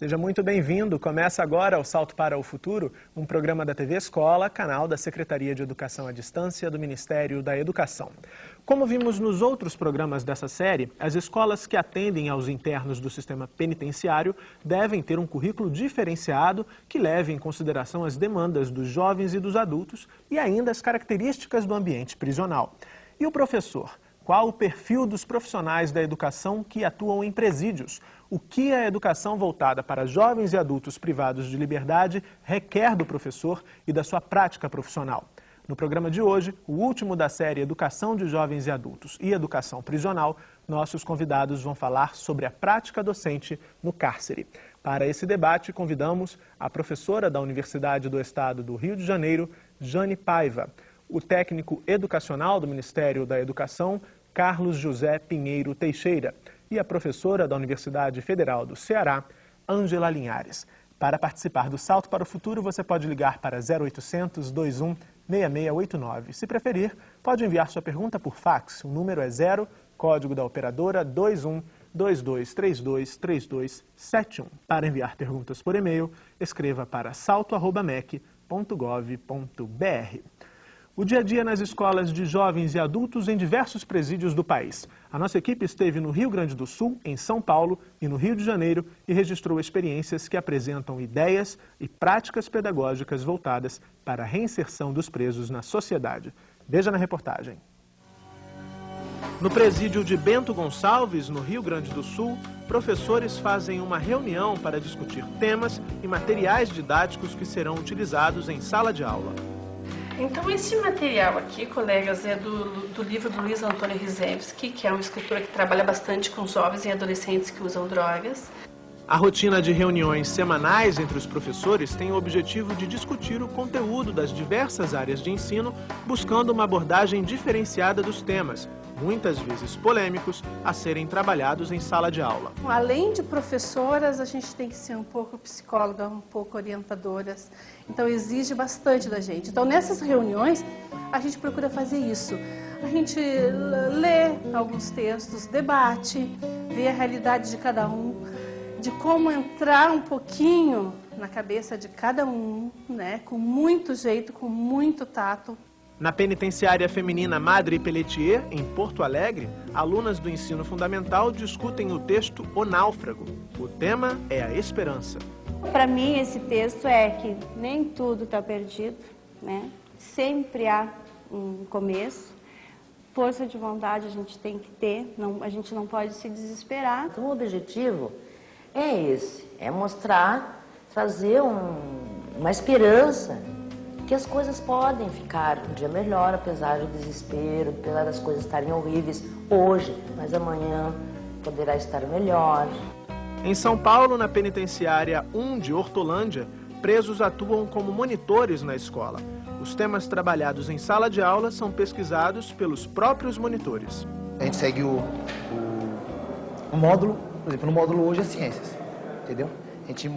Seja muito bem-vindo. Começa agora o Salto para o Futuro, um programa da TV Escola, canal da Secretaria de Educação à Distância do Ministério da Educação. Como vimos nos outros programas dessa série, as escolas que atendem aos internos do sistema penitenciário devem ter um currículo diferenciado que leve em consideração as demandas dos jovens e dos adultos e ainda as características do ambiente prisional. E o professor? Qual o perfil dos profissionais da educação que atuam em presídios? O que a educação voltada para jovens e adultos privados de liberdade requer do professor e da sua prática profissional? No programa de hoje, o último da série Educação de Jovens e Adultos e Educação Prisional, nossos convidados vão falar sobre a prática docente no cárcere. Para esse debate, convidamos a professora da Universidade do Estado do Rio de Janeiro, Jane Paiva, o técnico educacional do Ministério da Educação, Carlos José Pinheiro Teixeira, e a professora da Universidade Federal do Ceará, Ângela Linhares. Para participar do Salto para o Futuro, você pode ligar para 0800 21 6689. Se preferir, pode enviar sua pergunta por fax. O número é 0, código da operadora 21 2232 3271. Para enviar perguntas por e-mail, escreva para salto@mec.gov.br. O dia a dia nas escolas de jovens e adultos em diversos presídios do país. A nossa equipe esteve no Rio Grande do Sul, em São Paulo e no Rio de Janeiro e registrou experiências que apresentam ideias e práticas pedagógicas voltadas para a reinserção dos presos na sociedade. Veja na reportagem. No presídio de Bento Gonçalves, no Rio Grande do Sul, professores fazem uma reunião para discutir temas e materiais didáticos que serão utilizados em sala de aula. Então, esse material aqui, colegas, é do livro do Luiz Antônio Rizewski, que é um escritor que trabalha bastante com jovens e adolescentes que usam drogas. A rotina de reuniões semanais entre os professores tem o objetivo de discutir o conteúdo das diversas áreas de ensino, buscando uma abordagem diferenciada dos temas, muitas vezes polêmicos, a serem trabalhados em sala de aula. Além de professoras, a gente tem que ser um pouco psicóloga, um pouco orientadoras. Então, exige bastante da gente. Então, nessas reuniões, a gente procura fazer isso. A gente lê alguns textos, debate, vê a realidade de cada um, de como entrar um pouquinho na cabeça de cada um, né? Com muito jeito, com muito tato. Na penitenciária feminina Madre Pelletier, em Porto Alegre, alunas do ensino fundamental discutem o texto O Náufrago. O tema é a esperança. Para mim, esse texto é que nem tudo está perdido, né? Sempre há um começo. Força de vontade a gente tem que ter, a gente não pode se desesperar. Então, o objetivo é esse, é mostrar, trazer uma esperança que as coisas podem ficar um dia melhor, apesar do desespero, apesar das coisas estarem horríveis hoje, mas amanhã poderá estar melhor. Em São Paulo, na penitenciária 1 de Hortolândia, presos atuam como monitores na escola. Os temas trabalhados em sala de aula são pesquisados pelos próprios monitores. A gente segue o módulo, por exemplo, no módulo hoje é ciências, entendeu? A gente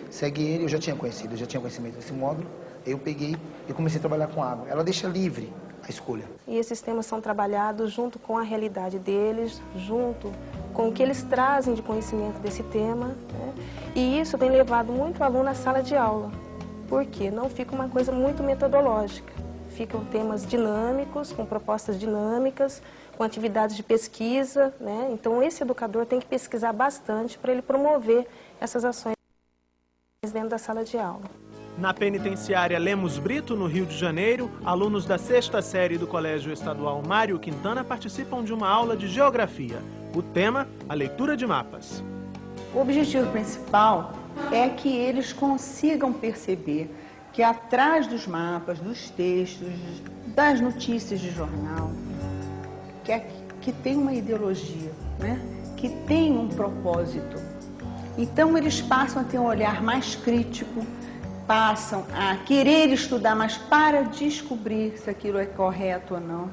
segue ele, eu já tinha conhecimento desse módulo, eu peguei e comecei a trabalhar com água. Ela deixa livre a escolha. E esses temas são trabalhados junto com a realidade deles, junto com o que eles trazem de conhecimento desse tema, né? E isso tem levado muito aluno à sala de aula. Por quê? Não fica uma coisa muito metodológica. Ficam temas dinâmicos, com propostas dinâmicas, com atividades de pesquisa, né? Então, esse educador tem que pesquisar bastante para ele promover essas ações dentro da sala de aula. Na penitenciária Lemos Brito, no Rio de Janeiro, alunos da 6ª série do Colégio Estadual Mário Quintana participam de uma aula de geografia. O tema, a leitura de mapas. O objetivo principal é que eles consigam perceber que atrás dos mapas, dos textos, das notícias de jornal, que tem uma ideologia, né? Que tem um propósito. Então, eles passam a ter um olhar mais crítico, passam a querer estudar mais para descobrir se aquilo é correto ou não.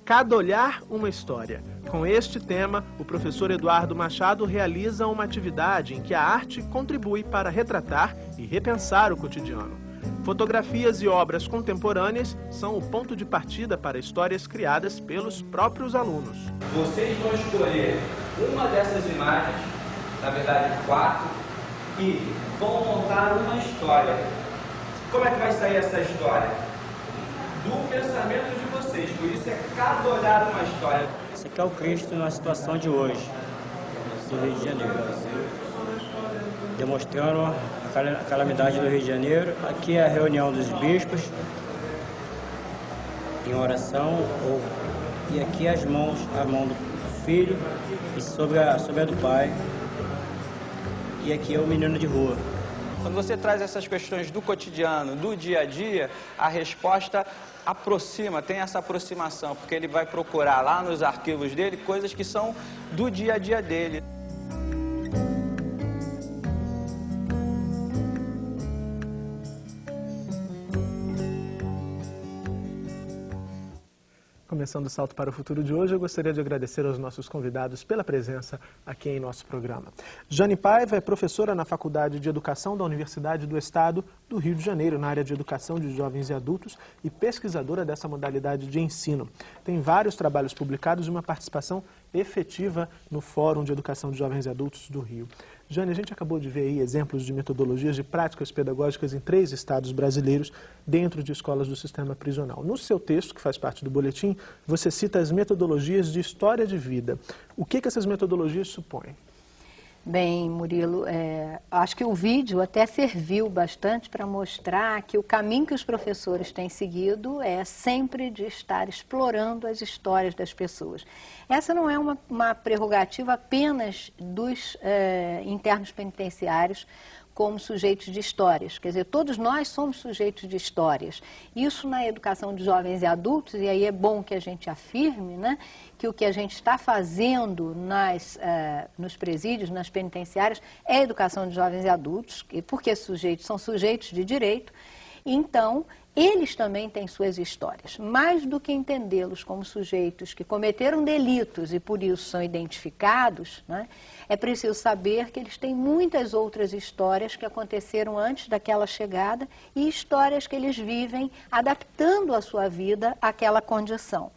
Cada olhar, uma história. Com este tema, o professor Eduardo Machado realiza uma atividade em que a arte contribui para retratar e repensar o cotidiano. Fotografias e obras contemporâneas são o ponto de partida para histórias criadas pelos próprios alunos. Vocês vão escolher uma dessas imagens, na verdade 4, e vão montar uma história. Como é que vai sair essa história? Do pensamento de vocês, por isso é cada olhar uma história. Esse aqui é o Cristo na situação de hoje, do Rio de Janeiro, demonstrando a calamidade do Rio de Janeiro. Aqui é a reunião dos bispos, em oração, e aqui a mão do filho e sobre a do pai, e aqui é o menino de rua. Quando você traz essas questões do cotidiano, do dia a dia, a resposta aproxima, tem essa aproximação, porque ele vai procurar lá nos arquivos dele coisas que são do dia a dia dele. Começando o Salto para o Futuro de hoje, eu gostaria de agradecer aos nossos convidados pela presença aqui em nosso programa. Jane Paiva é professora na Faculdade de Educação da Universidade do Estado do Rio de Janeiro, na área de Educação de Jovens e Adultos e pesquisadora dessa modalidade de ensino. Tem vários trabalhos publicados e uma participação efetiva no Fórum de Educação de Jovens e Adultos do Rio. Jane, a gente acabou de ver aí exemplos de metodologias de práticas pedagógicas em 3 estados brasileiros dentro de escolas do sistema prisional. No seu texto, que faz parte do boletim, você cita as metodologias de história de vida. O que essas metodologias supõem? Bem, Murilo, acho que o vídeo até serviu bastante para mostrar que o caminho que os professores têm seguido é sempre de estar explorando as histórias das pessoas. Essa não é uma prerrogativa apenas dos internos penitenciários como sujeitos de histórias. Quer dizer, todos nós somos sujeitos de histórias. Isso na educação de jovens e adultos, e aí é bom que a gente afirme, né, que o que a gente está fazendo nos presídios, nas penitenciárias, é educação de jovens e adultos, porque são sujeitos de direito. Então, eles também têm suas histórias. Mais do que entendê-los como sujeitos que cometeram delitos e por isso são identificados, né, é preciso saber que eles têm muitas outras histórias que aconteceram antes daquela chegada e histórias que eles vivem adaptando a sua vida àquela condição.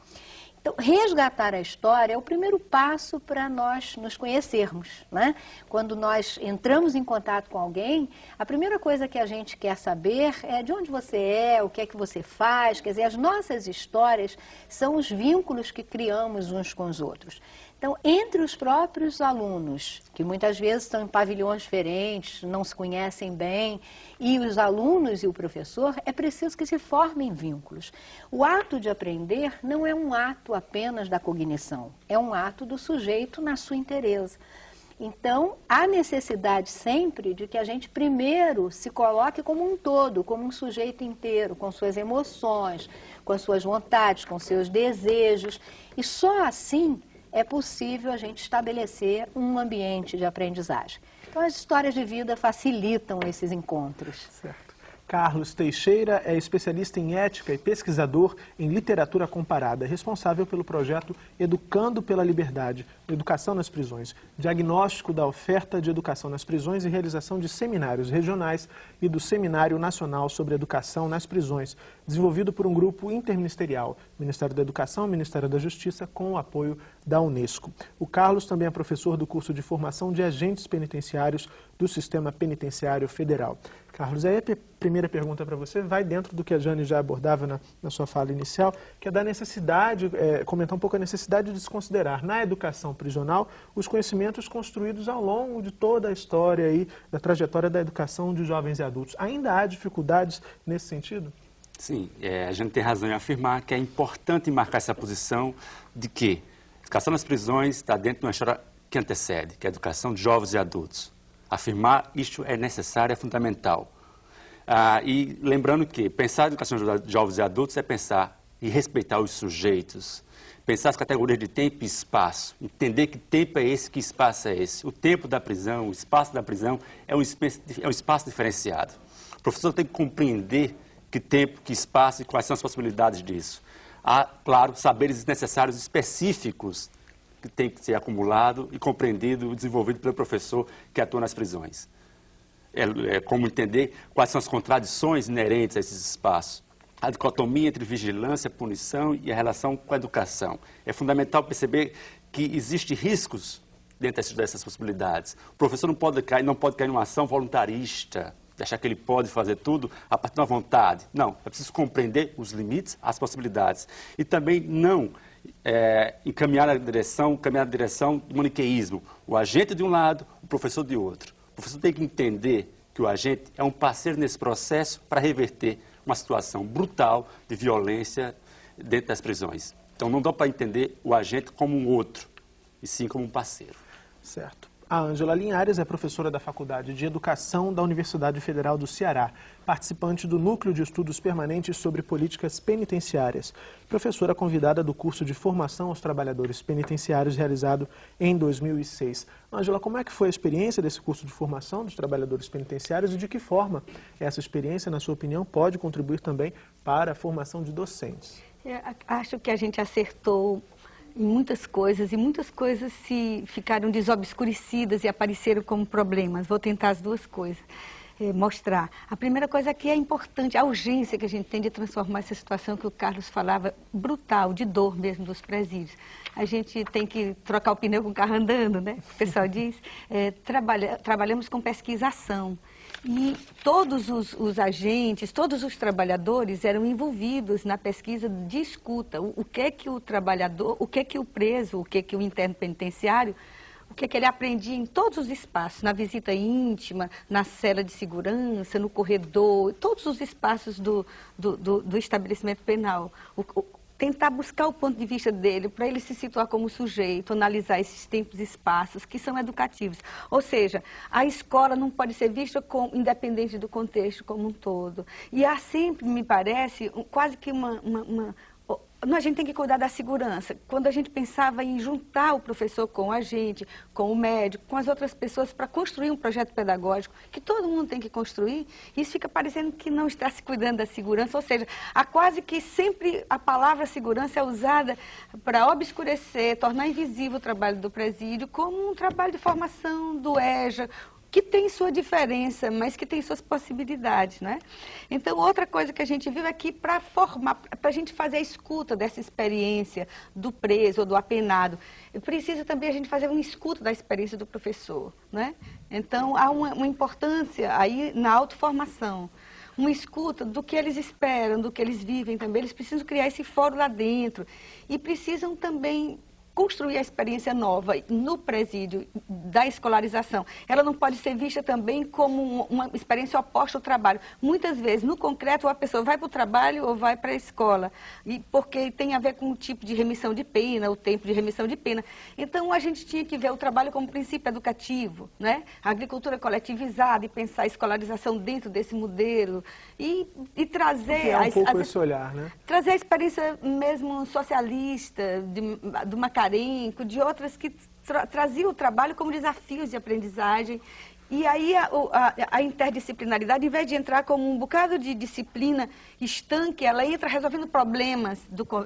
Então, resgatar a história é o primeiro passo para nós nos conhecermos, né? Quando nós entramos em contato com alguém, a primeira coisa que a gente quer saber é de onde você é, o que é que você faz. Quer dizer, as nossas histórias são os vínculos que criamos uns com os outros. Então, entre os próprios alunos, que muitas vezes estão em pavilhões diferentes, não se conhecem bem, e os alunos e o professor, é preciso que se formem vínculos. O ato de aprender não é um ato apenas da cognição, é um ato do sujeito na sua inteireza. Então, há necessidade sempre de que a gente primeiro se coloque como um todo, como um sujeito inteiro, com suas emoções, com as suas vontades, com seus desejos, e só assim é possível a gente estabelecer um ambiente de aprendizagem. Então, as histórias de vida facilitam esses encontros. Certo. Carlos Teixeira é especialista em ética e pesquisador em literatura comparada, responsável pelo projeto Educando pela Liberdade, Educação nas Prisões, diagnóstico da oferta de educação nas prisões e realização de seminários regionais e do Seminário Nacional sobre Educação nas Prisões, desenvolvido por um grupo interministerial, Ministério da Educação e Ministério da Justiça, com o apoio da Unesco. O Carlos também é professor do curso de formação de agentes penitenciários do Sistema Penitenciário Federal. Carlos, aí a primeira pergunta para você vai dentro do que a Jane já abordava na sua fala inicial, que é da necessidade, comentar um pouco a necessidade de se considerar na educação prisional os conhecimentos construídos ao longo de toda a história aí, da trajetória da educação de jovens e adultos. Ainda há dificuldades nesse sentido? Sim, a gente tem razão em afirmar que é importante marcar essa posição de que a educação nas prisões está dentro de uma história que antecede, que é a educação de jovens e adultos. Afirmar isto é necessário, é fundamental. E lembrando que pensar a educação de jovens e adultos é pensar e respeitar os sujeitos, pensar as categorias de tempo e espaço, entender que tempo é esse, que espaço é esse. O tempo da prisão, o espaço da prisão é um espaço diferenciado. O professor tem que compreender que tempo, que espaço e quais são as possibilidades disso. Há, claro, saberes necessários específicos que tem que ser acumulado e compreendido e desenvolvido pelo professor que atua nas prisões. Como entender quais são as contradições inerentes a esses espaços. A dicotomia entre vigilância, punição e a relação com a educação. É fundamental perceber que existem riscos dentro dessas possibilidades. O professor não pode cair numa ação voluntarista, de achar que ele pode fazer tudo a partir da vontade. Não, é preciso compreender os limites, as possibilidades. E também não caminhar na direção do maniqueísmo. O agente de um lado, o professor de outro. O professor tem que entender que o agente é um parceiro nesse processo para reverter uma situação brutal de violência dentro das prisões. Então não dá para entender o agente como um outro, e sim como um parceiro. Certo. A Ângela Linhares é professora da Faculdade de Educação da Universidade Federal do Ceará, participante do Núcleo de Estudos Permanentes sobre Políticas Penitenciárias, professora convidada do curso de formação aos trabalhadores penitenciários realizado em 2006. Ângela, como é que foi a experiência desse curso de formação dos trabalhadores penitenciários e de que forma essa experiência, na sua opinião, pode contribuir também para a formação de docentes? Acho que a gente acertou em muitas coisas, e muitas coisas ficaram desobscurecidas e apareceram como problemas. Vou tentar as duas coisas, mostrar. A primeira coisa é que é importante, a urgência que a gente tem de transformar essa situação que o Carlos falava, brutal, de dor mesmo dos presídios. A gente tem que trocar o pneu com o carro andando, né? O pessoal diz. Trabalhamos com pesquisação. E todos os agentes, todos os trabalhadores eram envolvidos na pesquisa de escuta. O que é que o trabalhador, o que é que o preso, o que é que o interno penitenciário, o que é que ele aprendia em todos os espaços, na visita íntima, na cela de segurança, no corredor, todos os espaços do estabelecimento penal. Tentar buscar o ponto de vista dele, para ele se situar como sujeito, analisar esses tempos e espaços que são educativos. Ou seja, a escola não pode ser vista independente do contexto como um todo. E há sempre, me parece, quase que a gente tem que cuidar da segurança. Quando a gente pensava em juntar o professor com a gente, com o médico, com as outras pessoas para construir um projeto pedagógico que todo mundo tem que construir, isso fica parecendo que não está se cuidando da segurança. Ou seja, há quase que sempre a palavra segurança é usada para obscurecer, tornar invisível o trabalho do presídio como um trabalho de formação do EJA, que tem sua diferença, mas que tem suas possibilidades, né? Então, outra coisa que a gente viu é que para a gente fazer a escuta dessa experiência do preso ou do apenado, precisa também a gente fazer uma escuta da experiência do professor, né? Então, há uma importância aí na autoformação, uma escuta do que eles esperam, do que eles vivem também. Eles precisam criar esse fórum lá dentro e precisam também construir a experiência nova no presídio da escolarização. Ela não pode ser vista também como uma experiência oposta ao trabalho. Muitas vezes, no concreto, a pessoa vai para o trabalho ou vai para a escola, porque tem a ver com o tipo de remissão de pena, o tempo de remissão de pena. Então, a gente tinha que ver o trabalho como princípio educativo, né? A agricultura coletivizada e pensar a escolarização dentro desse modelo e trazer... esse olhar, né? Trazer a experiência mesmo socialista, do Macarenco, de outras que traziam o trabalho como desafios de aprendizagem. E aí a interdisciplinaridade, em vez de entrar como um bocado de disciplina estanque, ela entra resolvendo problemas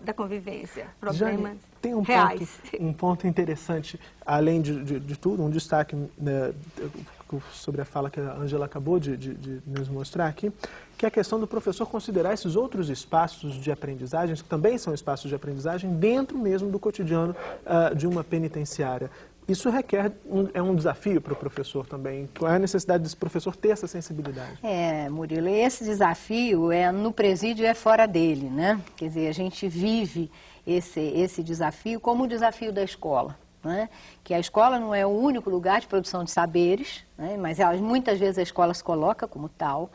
da convivência, problemas tem reais. Um ponto interessante, além de tudo, um destaque, né, sobre a fala que a Ângela acabou de nos mostrar aqui, que é a questão do professor considerar esses outros espaços de aprendizagem, que também são espaços de aprendizagem, dentro mesmo do cotidiano de uma penitenciária. Isso requer, é um desafio para o professor também. Qual é a necessidade desse professor ter essa sensibilidade? Murilo, esse desafio é no presídio e é fora dele, né? Quer dizer, a gente vive esse desafio como o desafio da escola, né? Que a escola não é o único lugar de produção de saberes, né? Mas muitas vezes a escola se coloca como tal.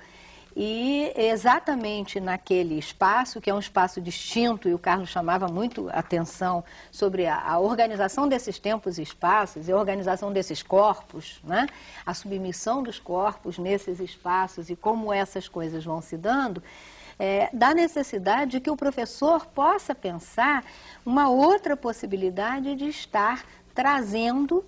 E exatamente naquele espaço, que é um espaço distinto, e o Carlos chamava muito atenção sobre a organização desses tempos e espaços, e a organização desses corpos, né? A submissão dos corpos nesses espaços e como essas coisas vão se dando, da necessidade de que o professor possa pensar uma outra possibilidade de estar trazendo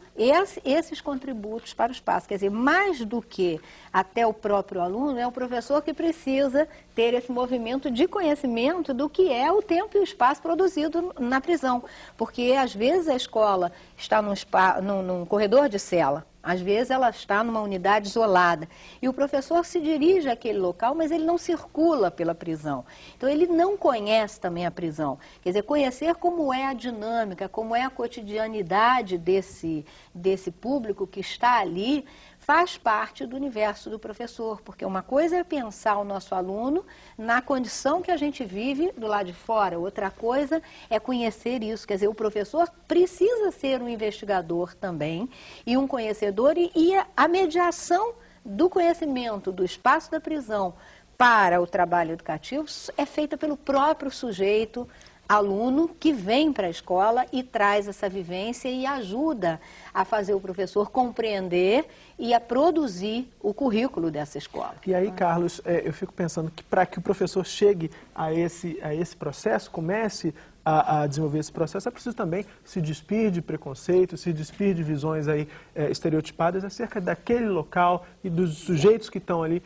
esses contributos para o espaço. Quer dizer, mais do que até o próprio aluno, é o professor que precisa ter esse movimento de conhecimento do que é o tempo e o espaço produzido na prisão. Porque, às vezes, a escola está num corredor de cela, Às vezes ela está numa unidade isolada e o professor se dirige àquele local, mas ele não circula pela prisão. Então ele não conhece também a prisão. Quer dizer, conhecer como é a dinâmica, como é a cotidianidade desse público que está ali, faz parte do universo do professor, porque uma coisa é pensar o nosso aluno na condição que a gente vive do lado de fora, outra coisa é conhecer isso, quer dizer, o professor precisa ser um investigador também e um conhecedor e a mediação do conhecimento do espaço da prisão para o trabalho educativo é feita pelo próprio sujeito, aluno que vem para a escola e traz essa vivência e ajuda a fazer o professor compreender e a produzir o currículo dessa escola. E aí, Carlos, eu fico pensando que para que o professor chegue a esse processo, comece a desenvolver esse processo, é preciso também se despir de preconceito, se despir de visões aí, estereotipadas acerca daquele local e dos sujeitos que estão ali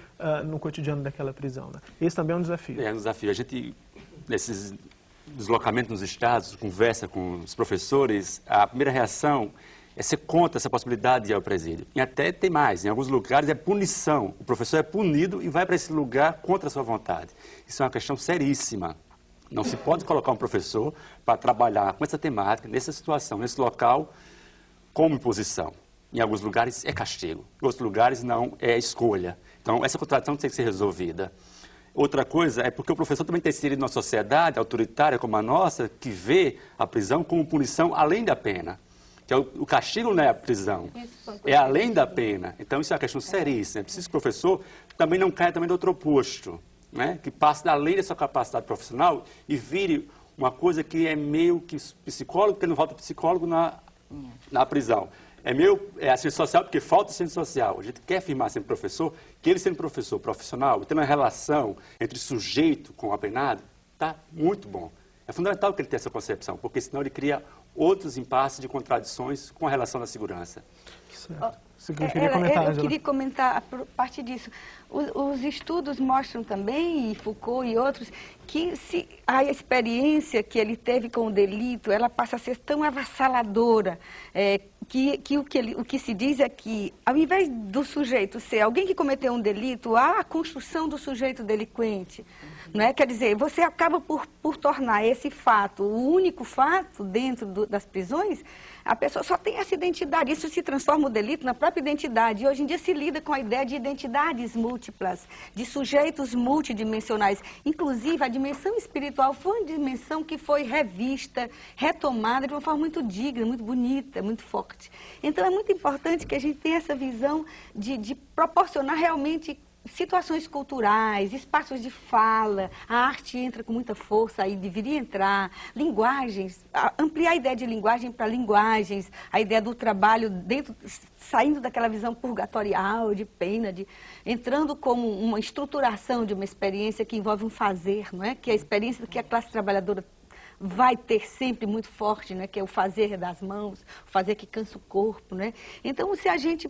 no cotidiano daquela prisão, né? Esse também é um desafio. É um desafio. A gente, nesses deslocamentos nos estados, conversa com os professores, a primeira reação é ser contra essa possibilidade de ir ao presídio. E até tem mais, em alguns lugares é punição. O professor é punido e vai para esse lugar contra a sua vontade. Isso é uma questão seríssima. Não se pode colocar um professor para trabalhar com essa temática, nessa situação, nesse local, como imposição. Em alguns lugares é castigo, em outros lugares não, é escolha. Então, essa contradição tem que ser resolvida. Outra coisa é porque o professor também tem inserido numa sociedade autoritária como a nossa, que vê a prisão como punição além da pena. Que o castigo não é a prisão, é além da pena. Então isso é uma questão seríssima. É preciso que o professor também não caia também do outro oposto, né? Que passe além da sua capacidade profissional e vire uma coisa que é meio que psicólogo, porque não falta psicólogo na prisão. É assistente social porque falta assistente social. A gente quer afirmar sempre professor, que ele sendo professor profissional, tendo uma relação entre sujeito com o apenado, está muito bom. É fundamental que ele tenha essa concepção, porque senão ele cria outros impasses de contradições com a relação da segurança. Eu queria comentar a partir disso. Os estudos mostram também, e Foucault e outros, que se a experiência que ele teve com o delito, ela passa a ser tão avassaladora, o que se diz é que, ao invés do sujeito ser alguém que cometeu um delito, há a construção do sujeito delinquente. Não é? Quer dizer, você acaba por tornar esse fato, o único fato dentro das prisões, a pessoa só tem essa identidade. Isso se transforma o delito na própria identidade. E hoje em dia se lida com a ideia de identidades múltiplas, de sujeitos multidimensionais. Inclusive, a dimensão espiritual foi uma dimensão que foi revista, retomada de uma forma muito digna, muito bonita, muito forte. Então, é muito importante que a gente tenha essa visão de proporcionar realmente situações culturais, espaços de fala, a arte entra com muita força aí, deveria entrar, linguagens, ampliar a ideia de linguagem para linguagens, a ideia do trabalho saindo daquela visão purgatorial, de pena, entrando como uma estruturação de uma experiência que envolve um fazer, não é? Que é a experiência que a classe trabalhadora vai ter sempre muito forte, né? Que é o fazer das mãos, o fazer que cansa o corpo, né? Então, se a gente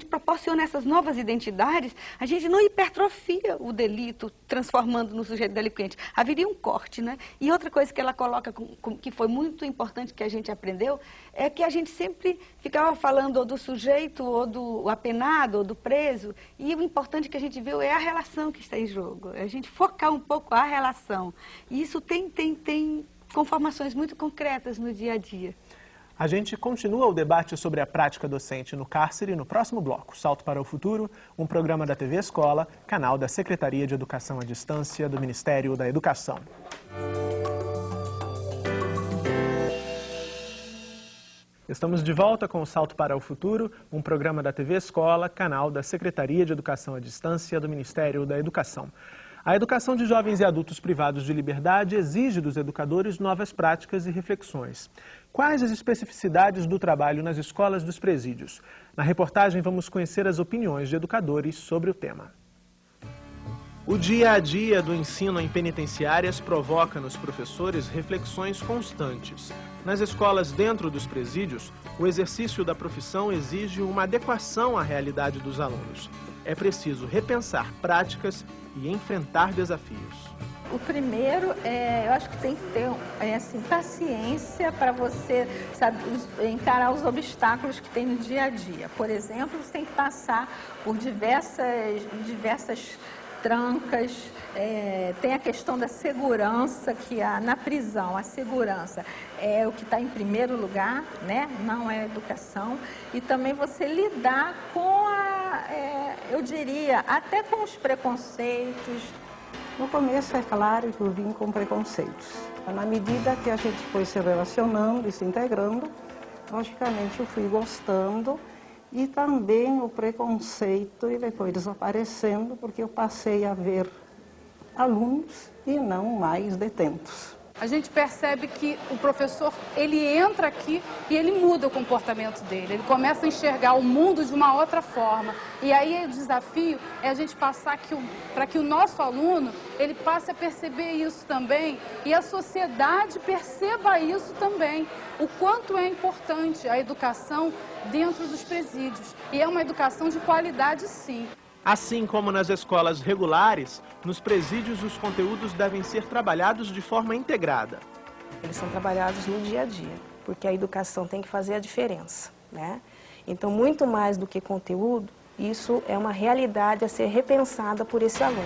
proporciona essas novas identidades, a gente não hipertrofia o delito, transformando no sujeito delinquente. Haveria um corte, né? E outra coisa que ela coloca, que foi muito importante que a gente aprendeu, é que a gente sempre ficava falando ou do sujeito, ou do apenado, ou do preso, e o importante que a gente viu é a relação que está em jogo. A gente focar um pouco a relação. E isso tem conformações muito concretas no dia a dia. A gente continua o debate sobre a prática docente no cárcere no próximo bloco. Salto para o Futuro, um programa da TV Escola, canal da Secretaria de Educação à Distância do Ministério da Educação. Estamos de volta com o Salto para o Futuro, um programa da TV Escola, canal da Secretaria de Educação à Distância do Ministério da Educação. A educação de jovens e adultos privados de liberdade exige dos educadores novas práticas e reflexões. Quais as especificidades do trabalho nas escolas dos presídios? Na reportagem vamos conhecer as opiniões de educadores sobre o tema. O dia a dia do ensino em penitenciárias provoca nos professores reflexões constantes. Nas escolas dentro dos presídios, o exercício da profissão exige uma adequação à realidade dos alunos. É preciso repensar práticas e enfrentar desafios. o primeiro, eu acho que tem que ter assim, paciência para você, sabe, encarar os obstáculos que tem no dia a dia. Por exemplo, você tem que passar por diversas trancas, tem a questão da segurança, que na prisão a segurança é o que está em primeiro lugar, né? Não é a educação. E também você lidar com eu diria, até com os preconceitos. No começo, é claro que eu vim com preconceitos. Na medida que a gente foi se relacionando e se integrando, logicamente eu fui gostando. E também o preconceito ele foi desaparecendo, porque eu passei a ver alunos e não mais detentos. A gente percebe que o professor, ele entra aqui e ele muda o comportamento dele. Ele começa a enxergar o mundo de uma outra forma. E aí o desafio é a gente passar para que o nosso aluno, ele passe a perceber isso também e a sociedade perceba isso também. O quanto é importante a educação dentro dos presídios. E é uma educação de qualidade, sim. Assim como nas escolas regulares, nos presídios os conteúdos devem ser trabalhados de forma integrada. Eles são trabalhados no dia a dia, porque a educação tem que fazer a diferença, né? Então, muito mais do que conteúdo, isso é uma realidade a ser repensada por esse aluno.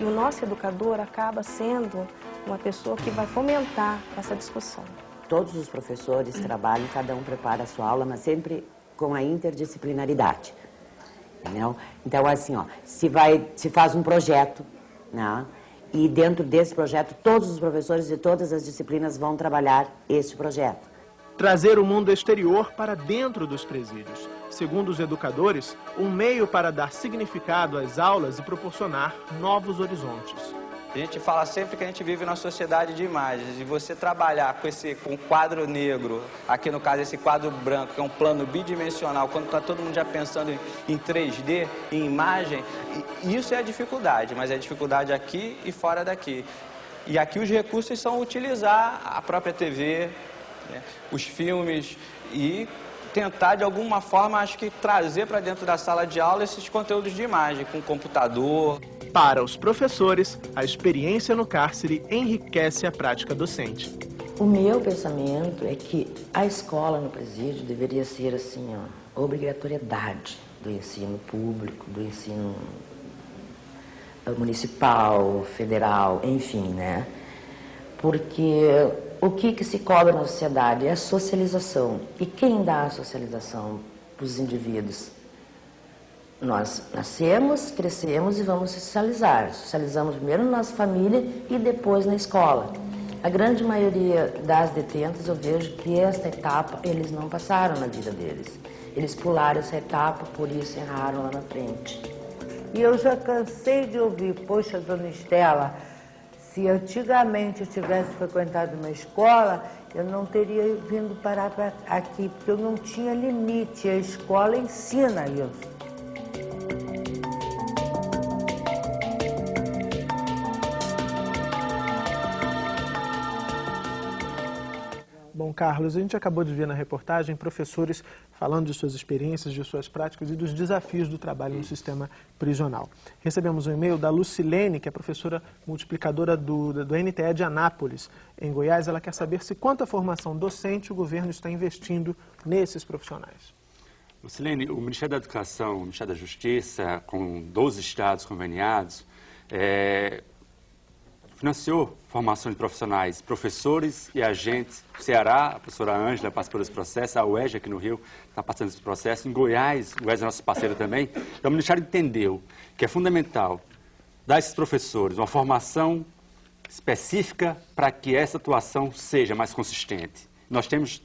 E o nosso educador acaba sendo uma pessoa que vai fomentar essa discussão. Todos os professores trabalham, cada um prepara a sua aula, mas sempre com a interdisciplinaridade. Entendeu? Então, assim, ó, se faz um projeto, né? E dentro desse projeto, todos os professores de todas as disciplinas vão trabalhar esse projeto. Trazer o mundo exterior para dentro dos presídios. Segundo os educadores, um meio para dar significado às aulas e proporcionar novos horizontes. A gente fala sempre que a gente vive numa sociedade de imagens, e você trabalhar com um quadro negro, aqui no caso esse quadro branco, que é um plano bidimensional, quando está todo mundo já pensando em 3D, em imagem, isso é a dificuldade, mas é a dificuldade aqui e fora daqui. E aqui os recursos são utilizar a própria TV, né, os filmes e tentar de alguma forma, acho que trazer para dentro da sala de aula esses conteúdos de imagem, com computador. Para os professores, a experiência no cárcere enriquece a prática docente. O meu pensamento é que a escola no presídio deveria ser assim, ó, obrigatoriedade do ensino público, do ensino municipal, federal, enfim, né? Porque o que se cobra na sociedade é a socialização. E quem dá a socialização para os indivíduos? Nós nascemos, crescemos e vamos socializar. Socializamos primeiro na nossa família e depois na escola. A grande maioria das detentas, eu vejo que esta etapa eles não passaram na vida deles. Eles pularam essa etapa, por isso erraram lá na frente. E eu já cansei de ouvir, poxa, dona Estela, se antigamente eu tivesse frequentado uma escola, eu não teria vindo parar aqui, porque eu não tinha limite. A escola ensina isso. Bom, Carlos, a gente acabou de ver na reportagem professores falando de suas experiências, de suas práticas e dos desafios do trabalho no sistema prisional. Recebemos um e-mail da Lucilene, que é professora multiplicadora do NTE de Anápolis, em Goiás. Ela quer saber se, quanto à formação docente, o governo está investindo nesses profissionais. Lucilene, o Ministério da Educação, o Ministério da Justiça, com 12 estados conveniados, financiou formação de profissionais, professores e agentes. O Ceará, a professora Ângela participou desse processo, a UERJ aqui no Rio está participando desse processo. Em Goiás, o Goiás é nosso parceiro também. Então, o Ministério entendeu que é fundamental dar a esses professores uma formação específica para que essa atuação seja mais consistente. Nós temos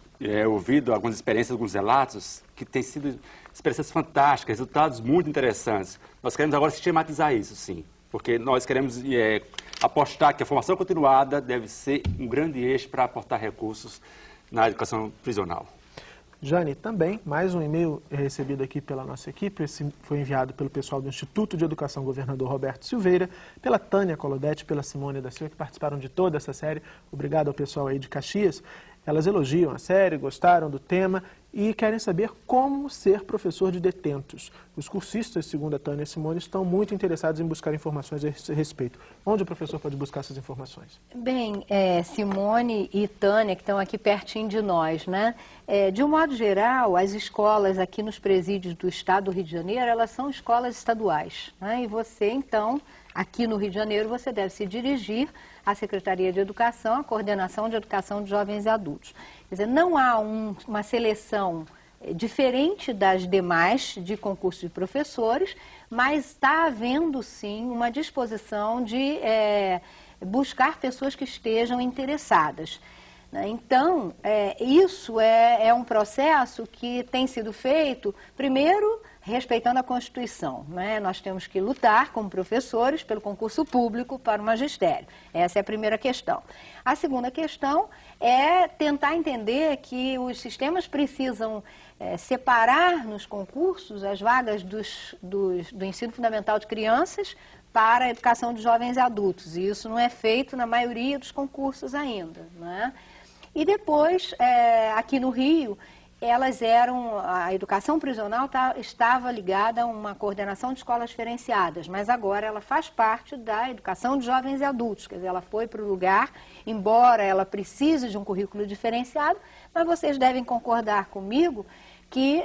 ouvido algumas experiências, alguns relatos que têm sido experiências fantásticas, resultados muito interessantes. Nós queremos agora sistematizar isso, sim, porque nós queremos apostar que a formação continuada deve ser um grande eixo para aportar recursos na educação prisional. Jane, também, mais um e-mail recebido aqui pela nossa equipe. Esse foi enviado pelo pessoal do Instituto de Educação Governador Roberto Silveira, pela Tânia Colodete, pela Simone da Silva, que participaram de toda essa série. Obrigado ao pessoal aí de Caxias. Elas elogiam a série, gostaram do tema e querem saber como ser professor de detentos. Os cursistas, segundo a Tânia e Simone, estão muito interessados em buscar informações a esse respeito. Onde o professor pode buscar essas informações? Bem, Simone e Tânia, que estão aqui pertinho de nós, né? De um modo geral, as escolas aqui nos presídios do estado do Rio de Janeiro, elas são escolas estaduais, né? E você, então, aqui no Rio de Janeiro, você deve se dirigir à Secretaria de Educação, à Coordenação de Educação de Jovens e Adultos. Quer dizer, não há uma seleção diferente das demais de concurso de professores, mas está havendo, sim, uma disposição de buscar pessoas que estejam interessadas. Então, isso é um processo que tem sido feito, primeiro, respeitando a Constituição, né? Nós temos que lutar como professores pelo concurso público para o magistério. Essa é a primeira questão. A segunda questão é tentar entender que os sistemas precisam separar nos concursos as vagas do ensino fundamental de crianças para a educação de jovens e adultos. E isso não é feito na maioria dos concursos ainda, né? E depois, aqui no Rio, a educação prisional estava ligada a uma coordenação de escolas diferenciadas, mas agora ela faz parte da educação de jovens e adultos, quer dizer, ela foi para o lugar, embora ela precise de um currículo diferenciado, mas vocês devem concordar comigo que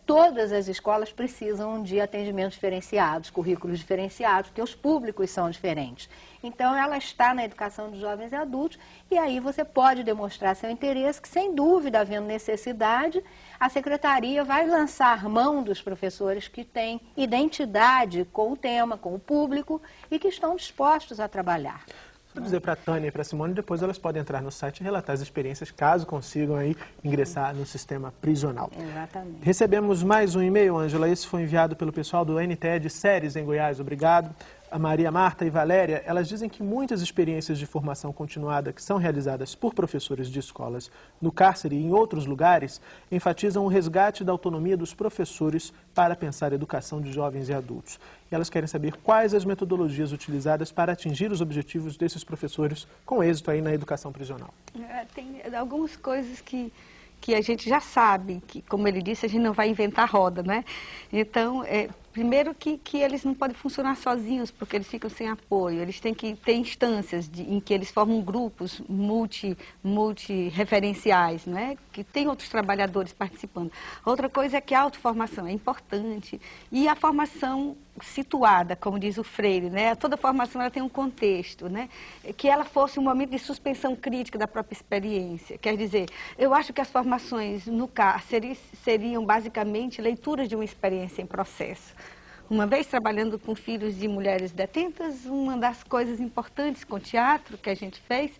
todas as escolas precisam de atendimentos diferenciados, currículos diferenciados, porque os públicos são diferentes. Então, ela está na educação de jovens e adultos, e aí você pode demonstrar seu interesse, que sem dúvida, havendo necessidade, a Secretaria vai lançar mão dos professores que têm identidade com o tema, com o público, e que estão dispostos a trabalhar. Vou dizer para a Tânia e para a Simone, depois elas podem entrar no site e relatar as experiências, caso consigam aí ingressar no sistema prisional. Exatamente. Recebemos mais um e-mail, Ângela, esse foi enviado pelo pessoal do NTE de Séries em Goiás, obrigado. A Maria Marta e Valéria, elas dizem que muitas experiências de formação continuada que são realizadas por professores de escolas no cárcere e em outros lugares enfatizam o resgate da autonomia dos professores para pensar a educação de jovens e adultos. E elas querem saber quais as metodologias utilizadas para atingir os objetivos desses professores com êxito aí na educação prisional. Tem algumas coisas que a gente já sabe, que, como ele disse, a gente não vai inventar roda, né? Então, primeiro que eles não podem funcionar sozinhos, porque eles ficam sem apoio. Eles têm que ter instâncias em que eles formam grupos multi-referenciais, né? Que tem outros trabalhadores participando. Outra coisa é que a autoformação é importante. E a formação situada, como diz o Freire, né? Toda formação ela tem um contexto, né? Que ela fosse um momento de suspensão crítica da própria experiência. Quer dizer, eu acho que as formações no cárcere seriam basicamente leituras de uma experiência em processo. Uma vez trabalhando com filhos de mulheres detentas, uma das coisas importantes com o teatro que a gente fez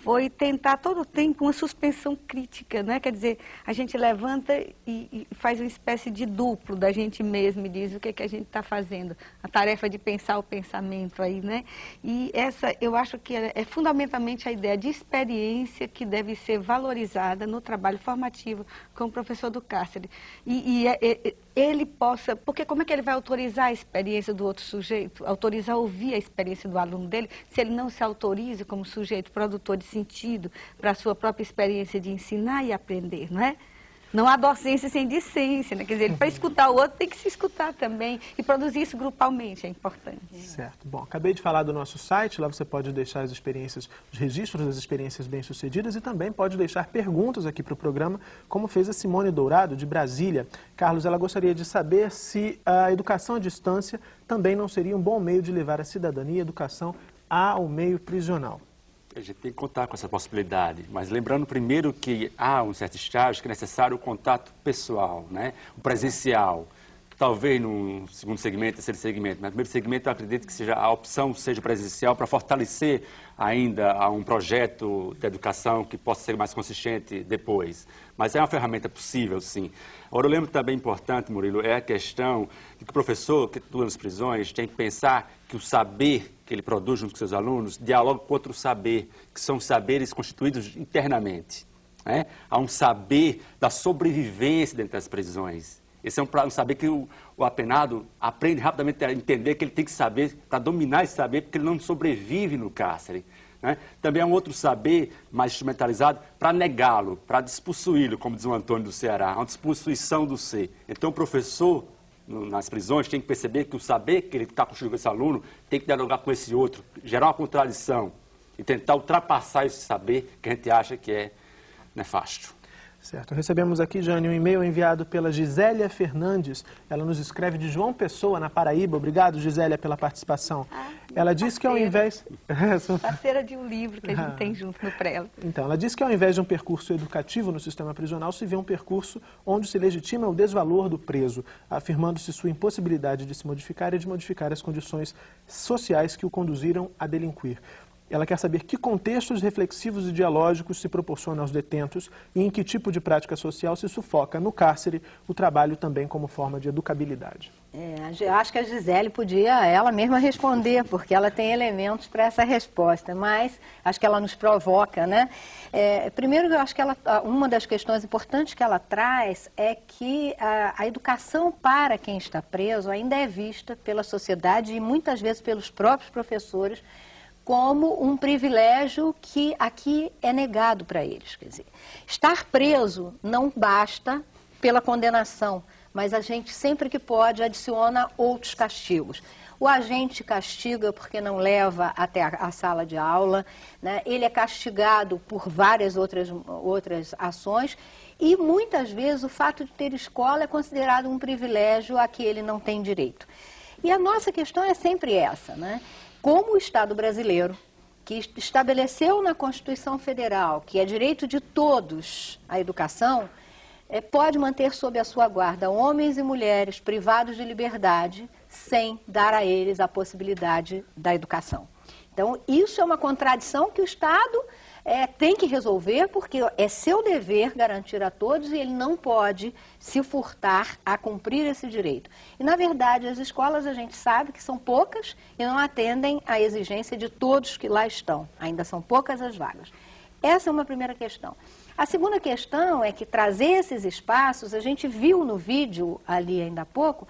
foi tentar todo o tempo uma suspensão crítica, né? Quer dizer, a gente levanta e faz uma espécie de duplo da gente mesmo e diz o que a gente está fazendo. A tarefa de pensar o pensamento aí, né? E essa, eu acho que é fundamentalmente a ideia de experiência que deve ser valorizada no trabalho formativo com o professor do cárcere. Ele possa, porque como é que ele vai autorizar a experiência do outro sujeito, autorizar a ouvir a experiência do aluno dele, se ele não se autoriza como sujeito produtor de sentido para a sua própria experiência de ensinar e aprender, não é? Não há docência sem discência, né? Quer dizer, para escutar o outro tem que se escutar também e produzir isso grupalmente, é importante. Certo. Bom, acabei de falar do nosso site, lá você pode deixar as experiências, os registros das experiências bem-sucedidas e também pode deixar perguntas aqui para o programa, como fez a Simone Dourado, de Brasília. Carlos, ela gostaria de saber se a educação à distância também não seria um bom meio de levar a cidadania e a educação ao meio prisional. A gente tem que contar com essa possibilidade, mas lembrando primeiro que há um certo estágio que é necessário o contato pessoal, né? O presencial. Talvez no segundo segmento, terceiro segmento, mas no primeiro segmento eu acredito que a opção seja presencial para fortalecer ainda um projeto de educação que possa ser mais consistente depois. Mas é uma ferramenta possível, sim. Agora, eu lembro também importante, Murilo, é a questão de que o professor que atua nas prisões tem que pensar que o saber que ele produz junto com seus alunos dialoga com outro saber, que são saberes constituídos internamente. Né? Há um saber da sobrevivência dentro das prisões. Esse é um saber que o apenado aprende rapidamente a entender que ele tem que saber, para dominar esse saber, porque ele não sobrevive no cárcere. né? Também é um outro saber mais instrumentalizado para negá-lo, para despossuí-lo, como diz o Antônio do Ceará, uma despossuição do ser. Então o professor, nas prisões, tem que perceber que o saber que ele está construindo com esse aluno tem que dialogar com esse outro, gerar uma contradição e tentar ultrapassar esse saber que a gente acha que é nefasto. Certo. Recebemos aqui, Jane, um e-mail enviado pela Gisélia Fernandes. Ela nos escreve de João Pessoa, na Paraíba. Obrigado, Gisélia, pela participação. Ela diz que ao invés... Parceira de um livro que a gente tem junto no Prelo. Então, ela diz que ao invés de um percurso educativo no sistema prisional, se vê um percurso onde se legitima o desvalor do preso, afirmando-se sua impossibilidade de se modificar e de modificar as condições sociais que o conduziram a delinquir. Ela quer saber que contextos reflexivos e dialógicos se proporcionam aos detentos e em que tipo de prática social se sufoca no cárcere o trabalho também como forma de educabilidade. Acho que a Gisele podia ela mesma responder, porque ela tem elementos para essa resposta, mas acho que ela nos provoca, né? Primeiro, eu acho que uma das questões importantes que ela traz é que a educação para quem está preso ainda é vista pela sociedade e muitas vezes pelos próprios professores como um privilégio que aqui é negado para eles. Quer dizer, estar preso não basta pela condenação, mas a gente sempre que pode adiciona outros castigos. O agente castiga porque não leva até a sala de aula, né? Ele é castigado por várias outras ações e muitas vezes o fato de ter escola é considerado um privilégio a que ele não tem direito. E a nossa questão é sempre essa, né? Como o Estado brasileiro, que estabeleceu na Constituição Federal que é direito de todos a educação, pode manter sob a sua guarda homens e mulheres privados de liberdade sem dar a eles a possibilidade da educação. Então, isso é uma contradição que o Estado tem que resolver, porque é seu dever garantir a todos e ele não pode se furtar a cumprir esse direito. E, na verdade, as escolas a gente sabe que são poucas e não atendem à exigência de todos que lá estão. Ainda são poucas as vagas. Essa é uma primeira questão. A segunda questão é que trazer esses espaços, a gente viu no vídeo ali ainda há pouco,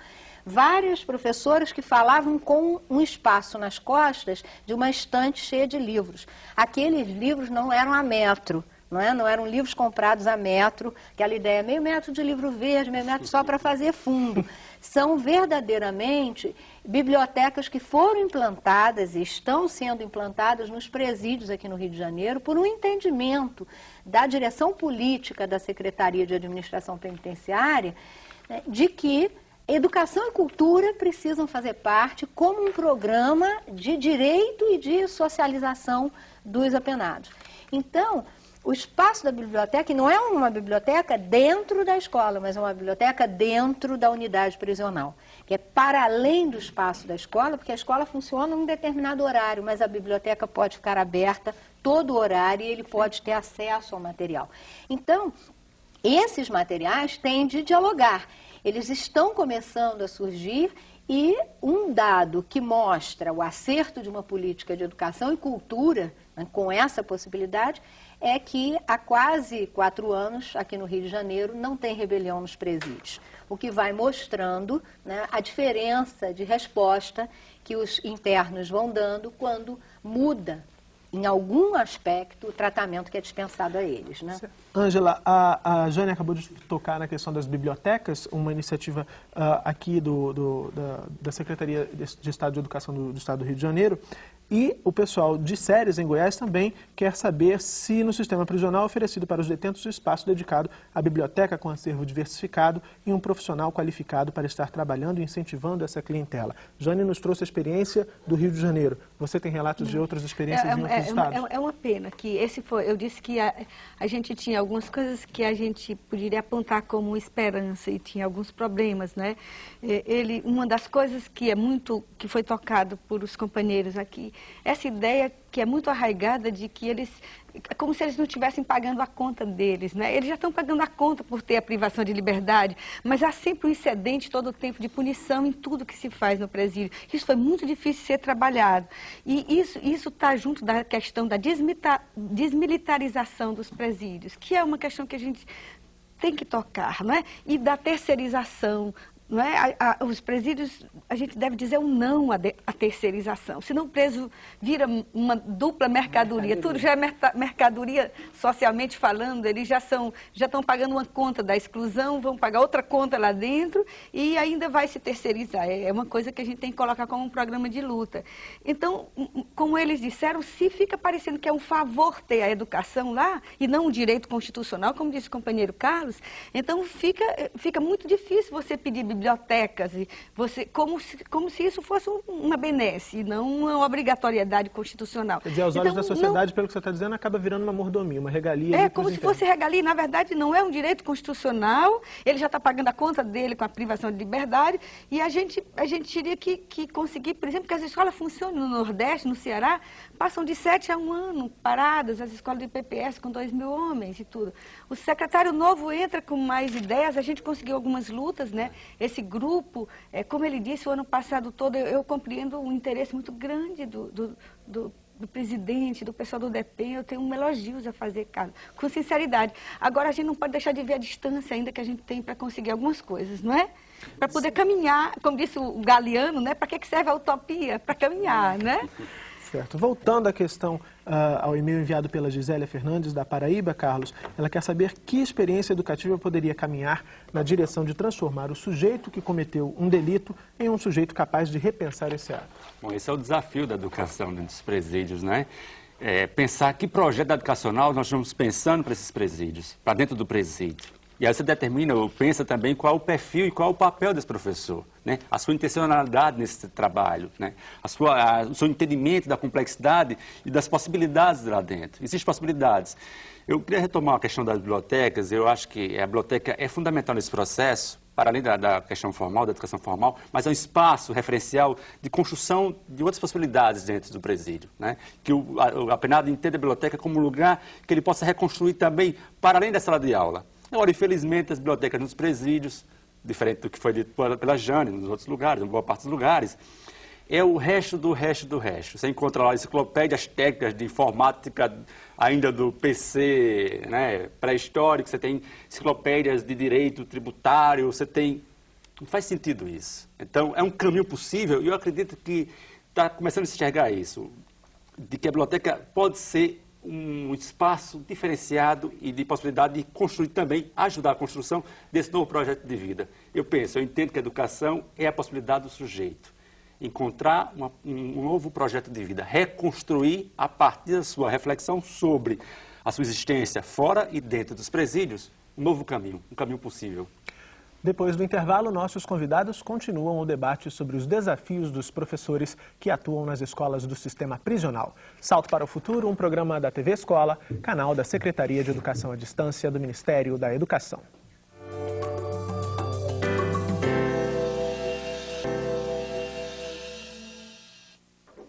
vários professores que falavam com um espaço nas costas de uma estante cheia de livros. Aqueles livros não eram a metro, não eram livros comprados a metro, aquela ideia, meio metro de livro verde, meio metro só para fazer fundo. São verdadeiramente bibliotecas que foram implantadas e estão sendo implantadas nos presídios aqui no Rio de Janeiro por um entendimento da direção política da Secretaria de Administração Penitenciária, né, de que educação e cultura precisam fazer parte como um programa de direito e de socialização dos apenados. Então, o espaço da biblioteca não é uma biblioteca dentro da escola, mas é uma biblioteca dentro da unidade prisional, que é para além do espaço da escola, porque a escola funciona em um determinado horário, mas a biblioteca pode ficar aberta todo o horário e ele pode ter acesso ao material. Então, esses materiais têm de dialogar. Eles estão começando a surgir e um dado que mostra o acerto de uma política de educação e cultura, né, com essa possibilidade, é que há quase 4 anos, aqui no Rio de Janeiro, não tem rebelião nos presídios. O que vai mostrando, né, a diferença de resposta que os internos vão dando quando muda em algum aspecto, o tratamento que é dispensado a eles, né? Ângela, a Jane acabou de tocar na questão das bibliotecas, uma iniciativa aqui da Secretaria de Estado de Educação do Estado do Rio de Janeiro, e o pessoal de Séries, em Goiás, também quer saber se no sistema prisional é oferecido para os detentos um espaço dedicado à biblioteca com acervo diversificado e um profissional qualificado para estar trabalhando e incentivando essa clientela. Jane nos trouxe a experiência do Rio de Janeiro. Você tem relatos de outras experiências em outros estados? É uma pena que eu disse que a gente tinha algumas coisas que a gente poderia apontar como esperança e tinha alguns problemas, né? Uma das coisas que foi tocado por os companheiros aqui, essa ideia que é muito arraigada de que eles, é como se eles não estivessem pagando a conta deles, né? Eles já estão pagando a conta por ter a privação de liberdade, mas há sempre um excedente todo o tempo de punição em tudo que se faz no presídio. Isso foi muito difícil de ser trabalhado. E isso está junto da questão da desmilitarização dos presídios, que é uma questão que a gente tem que tocar, não é? E da terceirização não é? Os presídios, a gente deve dizer um não à terceirização. Senão o preso vira uma dupla mercadoria. Tudo já é mercadoria socialmente falando, eles já estão pagando uma conta da exclusão, vão pagar outra conta lá dentro e ainda vai se terceirizar. É uma coisa que a gente tem que colocar como um programa de luta. Então, como eles disseram, se fica parecendo que é um favor ter a educação lá e não um direito constitucional, como disse o companheiro Carlos, então fica muito difícil você pedir bibliotecas, e como se isso fosse uma benesse, e não uma obrigatoriedade constitucional. Quer dizer, aos olhos da sociedade, pelo que você está dizendo, acaba virando uma mordomia, uma regalia. É como se fosse regalia, na verdade não é um direito constitucional, ele já está pagando a conta dele com a privação de liberdade, e a gente teria que conseguir, por exemplo, que as escolas funcionam no Nordeste, no Ceará, passam de 7 a 1 ano paradas, as escolas do IPPS com 2.000 homens e tudo. O secretário novo entra com mais ideias, a gente conseguiu algumas lutas, né? Esse grupo, como ele disse, o ano passado todo, eu compreendo um interesse muito grande do presidente, do pessoal do DEPEN, eu tenho elogios a fazer, Carlos, com sinceridade. Agora, a gente não pode deixar de ver a distância ainda que a gente tem para conseguir algumas coisas, não é? Para poder caminhar, como disse o Galeano, né? Para que serve a utopia? Para caminhar, né? Certo. Voltando à questão, ao e-mail enviado pela Gisélia Fernandes, da Paraíba, Carlos, ela quer saber que experiência educativa poderia caminhar na direção de transformar o sujeito que cometeu um delito em um sujeito capaz de repensar esse ato. Bom, esse é o desafio da educação dentro dos presídios, né? Pensar que projeto educacional nós estamos pensando para esses presídios, para dentro do presídio. E aí você determina ou pensa também qual é o perfil e qual é o papel desse professor, né? A sua intencionalidade nesse trabalho, né? O seu entendimento da complexidade e das possibilidades lá dentro. Existem possibilidades. Eu queria retomar a questão das bibliotecas. Eu acho que a biblioteca é fundamental nesse processo, para além da questão formal, da educação formal, mas é um espaço referencial de construção de outras possibilidades dentro do presídio, né? Que o apenado entenda a biblioteca como um lugar que ele possa reconstruir também para além da sala de aula. Agora, infelizmente, as bibliotecas nos presídios, diferente do que foi dito pela Jane, nos outros lugares, em boa parte dos lugares, é o resto do resto do resto. Você encontra lá enciclopédias técnicas de informática ainda do PC, né, pré-histórico, você tem enciclopédias de direito tributário, você tem... Não faz sentido isso. Então, é um caminho possível, e eu acredito que está começando a se enxergar isso, de que a biblioteca pode ser um espaço diferenciado e de possibilidade de construir também, ajudar a construção desse novo projeto de vida. Eu entendo que a educação é a possibilidade do sujeito encontrar um novo projeto de vida, reconstruir a partir da sua reflexão sobre a sua existência fora e dentro dos presídios, um novo caminho, um caminho possível. Depois do intervalo, nossos convidados continuam o debate sobre os desafios dos professores que atuam nas escolas do sistema prisional. Salto para o Futuro, um programa da TV Escola, canal da Secretaria de Educação à Distância do Ministério da Educação.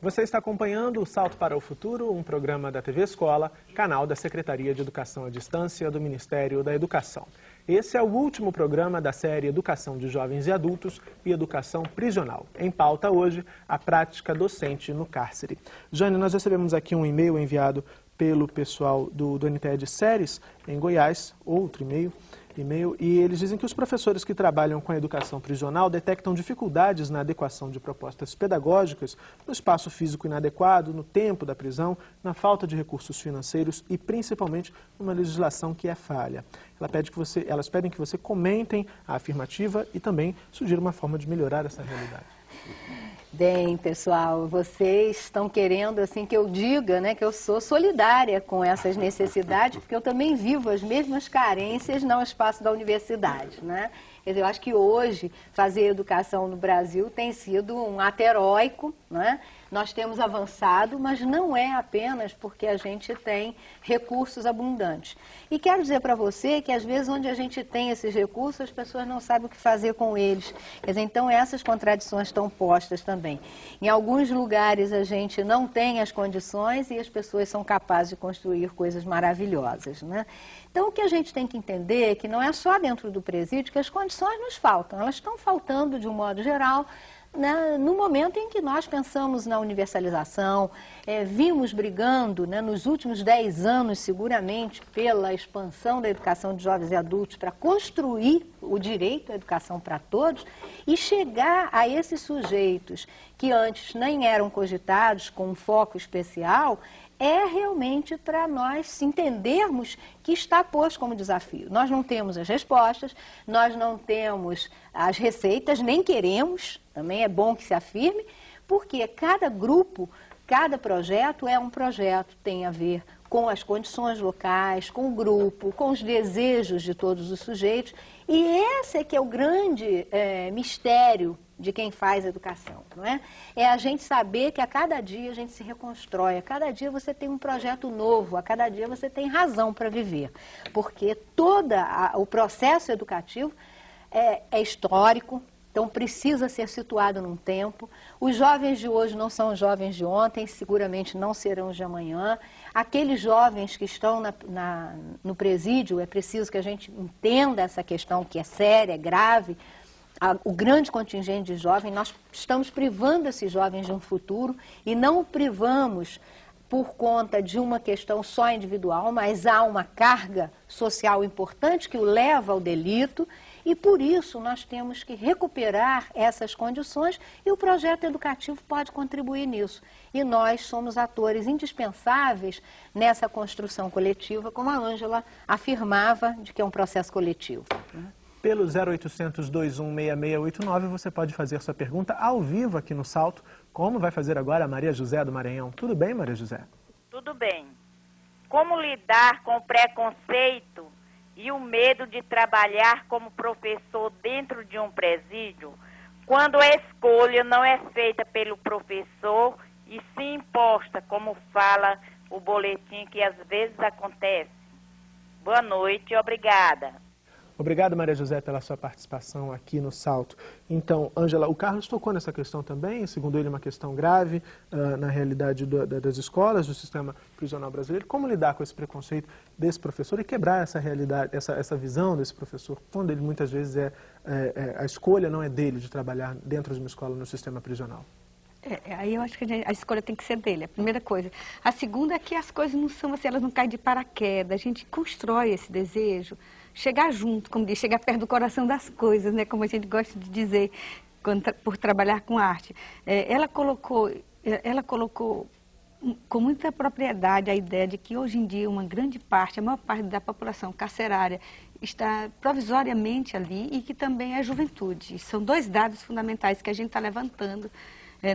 Você está acompanhando o Salto para o Futuro, um programa da TV Escola, canal da Secretaria de Educação à Distância do Ministério da Educação. Esse é o último programa da série Educação de Jovens e Adultos e Educação Prisional. Em pauta hoje, a prática docente no cárcere. Jane, nós recebemos aqui um e-mail enviado pelo pessoal do NTE de Séries, em Goiás, outro e-mail, e eles dizem que os professores que trabalham com a educação prisional detectam dificuldades na adequação de propostas pedagógicas, no espaço físico inadequado, no tempo da prisão, na falta de recursos financeiros e principalmente numa legislação que é falha. Elas pedem que você comentem a afirmativa e também sugira uma forma de melhorar essa realidade. Bem, pessoal, vocês estão querendo assim que eu diga, né, que eu sou solidária com essas necessidades, porque eu também vivo as mesmas carências no espaço da universidade, né? Quer dizer, eu acho que hoje fazer educação no Brasil tem sido um ato heróico, né? Nós temos avançado, mas não é apenas porque a gente tem recursos abundantes. E quero dizer para você que às vezes onde a gente tem esses recursos, as pessoas não sabem o que fazer com eles. Quer dizer, então essas contradições estão postas também. Em alguns lugares a gente não tem as condições e as pessoas são capazes de construir coisas maravilhosas, né? Então o que a gente tem que entender é que não é só dentro do presídio que as condições nos faltam. Elas estão faltando de um modo geral no momento em que nós pensamos na universalização, vimos brigando, né, nos últimos 10 anos, seguramente, pela expansão da educação de jovens e adultos para construir o direito à educação para todos e chegar a esses sujeitos que antes nem eram cogitados com um foco especial, é realmente para nós entendermos que está posto como desafio. Nós não temos as respostas, nós não temos as receitas, nem queremos, também é bom que se afirme, porque cada grupo, cada projeto é um projeto, tem a ver com as condições locais, com o grupo, com os desejos de todos os sujeitos, e esse é que é o grande mistério de quem faz educação, não é? É a gente saber que a cada dia a gente se reconstrói, a cada dia você tem um projeto novo, a cada dia você tem razão para viver, porque todo o processo educativo é histórico, então precisa ser situado num tempo. Os jovens de hoje não são os jovens de ontem, seguramente não serão os de amanhã. Aqueles jovens que estão no presídio, é preciso que a gente entenda essa questão que é séria, é grave. O grande contingente de jovens, nós estamos privando esses jovens de um futuro e não o privamos por conta de uma questão só individual, mas há uma carga social importante que o leva ao delito e por isso nós temos que recuperar essas condições e o projeto educativo pode contribuir nisso. E nós somos atores indispensáveis nessa construção coletiva, como a Ângela afirmava, de que é um processo coletivo. Pelo 0800 216689 você pode fazer sua pergunta ao vivo aqui no Salto, como vai fazer agora a Maria José do Maranhão. Tudo bem, Maria José? Tudo bem. Como lidar com o preconceito e o medo de trabalhar como professor dentro de um presídio, quando a escolha não é feita pelo professor e sim imposta, como fala o boletim que às vezes acontece? Boa noite e obrigada. Obrigado, Maria José, pela sua participação aqui no Salto. Então, Ângela, o Carlos tocou nessa questão também, segundo ele, uma questão grave na realidade das escolas, do sistema prisional brasileiro. Como lidar com esse preconceito desse professor e quebrar essa realidade, essa visão desse professor, quando ele muitas vezes a escolha não é dele de trabalhar dentro de uma escola no sistema prisional? Aí eu acho que a escolha tem que ser dele, a primeira coisa. A segunda é que as coisas não são assim, elas não caem de paraquedas, a gente constrói esse desejo, chegar junto, como diz, chegar perto do coração das coisas, né, como a gente gosta de dizer, por trabalhar com arte. Ela colocou com muita propriedade a ideia de que hoje em dia uma grande parte, a maior parte da população carcerária está provisoriamente ali e que também é a juventude. São dois dados fundamentais que a gente está levantando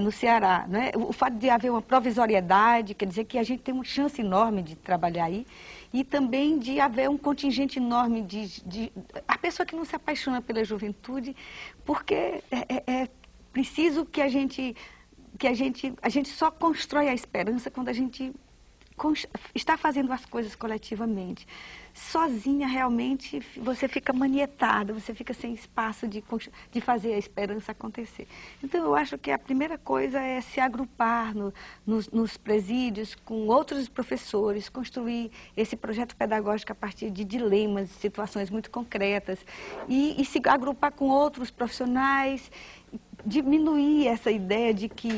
no Ceará, né? O fato de haver uma provisoriedade, quer dizer que a gente tem uma chance enorme de trabalhar aí, e também de haver um contingente enorme a pessoa que não se apaixona pela juventude, porque é preciso que a gente só constrói a esperança quando a gente está fazendo as coisas coletivamente. Sozinha, realmente, você fica manietada, você fica sem espaço de fazer a esperança acontecer. Então, eu acho que a primeira coisa é se agrupar nos presídios com outros professores, construir esse projeto pedagógico a partir de dilemas, situações muito concretas, e se agrupar com outros profissionais, diminuir essa ideia de que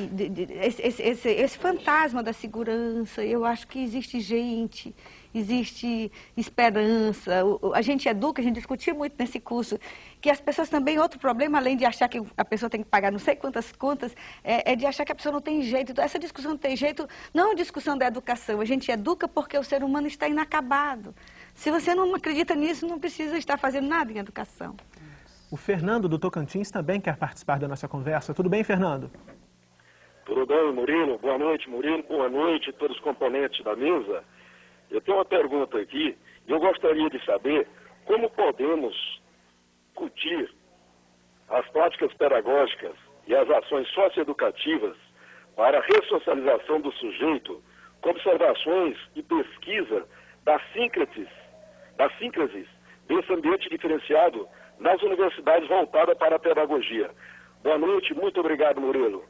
esse fantasma da segurança. Eu acho que existe gente, existe esperança. A gente educa, a gente discutiu muito nesse curso, que as pessoas também, outro problema, além de achar que a pessoa tem que pagar não sei quantas contas, é de achar que a pessoa não tem jeito. Então, essa discussão não tem jeito, não é uma discussão da educação. A gente educa porque o ser humano está inacabado. Se você não acredita nisso, não precisa estar fazendo nada em educação. O Fernando, do Tocantins, também quer participar da nossa conversa. Tudo bem, Fernando? Tudo bem, Murilo? Boa noite, Murilo. Boa noite a todos os componentes da mesa. Eu tenho uma pergunta aqui. Eu gostaria de saber como podemos discutir as práticas pedagógicas e as ações socioeducativas para a ressocialização do sujeito com observações e pesquisa da síncrase desse ambiente diferenciado nas universidades voltadas para a pedagogia. Boa noite, muito obrigado, Murilo.